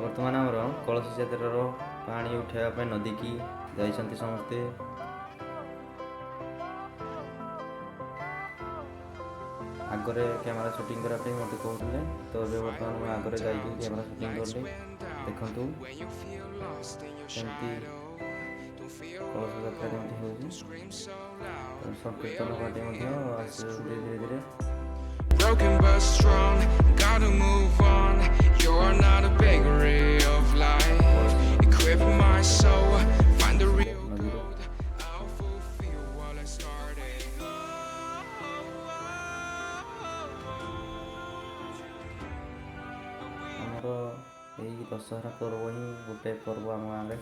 बर्तमान आमर कलश जात्रार पानी उठाइबा नदी की जाइछन्ति समस्ते। आगरे कैमरा शूटिंग करने मत कहते तो ये बर्तमान मुझे आगरे जाइए कैमरा शूटिंग कली देखु कलश जात्रा कमी हो संकीर्तन पार्टी धीरे धीरे Broken but strong, gotta move on. You're not a bakery of life. Equip my soul, find the real gold. I'll fulfill what I started. हमरो यही दशहरा पर्व ही गोटे पर्व आम गाँव में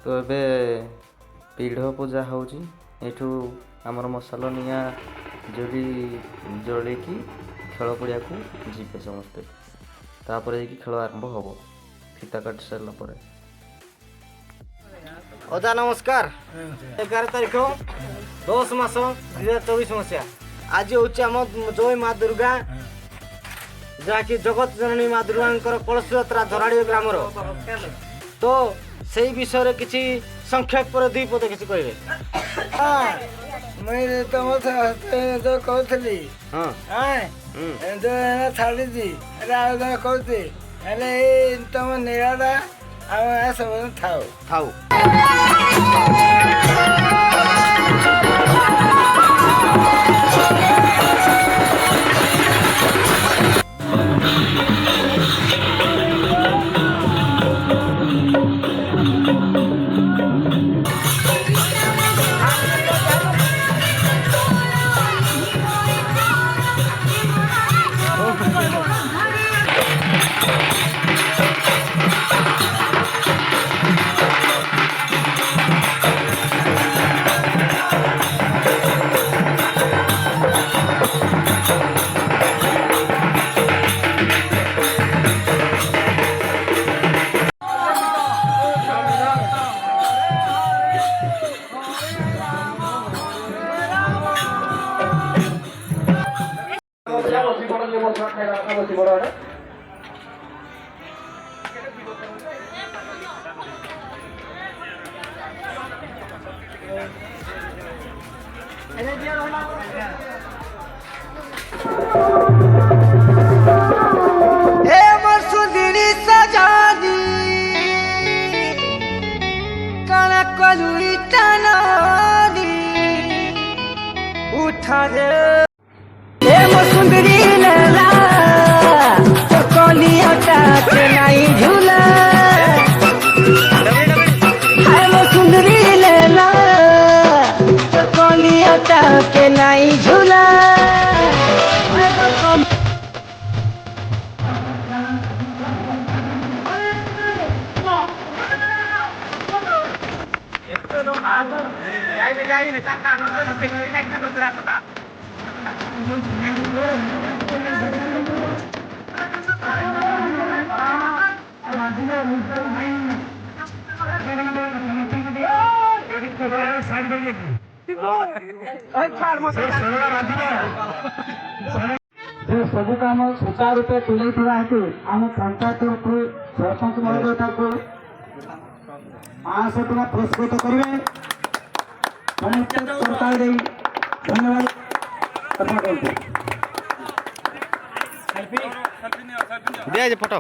तो ए पीढ़ पूजा होची एठू आमर मसाला निया जोड़ी जलिकी खेल पड़िया को जीवे समस्ते तापर खेल आरंभ हम फीता काट सारा पर। अजा नमस्कार 11 तारिख 10 मास 2024 मसीहा आज हूँ आम जय माँ दुर्गा जहाँकि जगत जननी माँ दुर्गा कलश यात्रा धराड़ी ग्रामर तो से विषय रे किसी संक्षेप पर 2 पद किसी कहे। मैं तुम जो कहली जो छाड़ी कहते तुम निराला आम सब थाऊ थाऊ सुंदरी लला कलिया नहीं झूला सुंदरी लला कलिया के नहीं झूला सब कम सुचारू रूपे तुले आम पंचायत सरपंच महोदय 500 टका पुरस्कृत करेंगे सरकार धन्यवाद अर्पण करते फोटो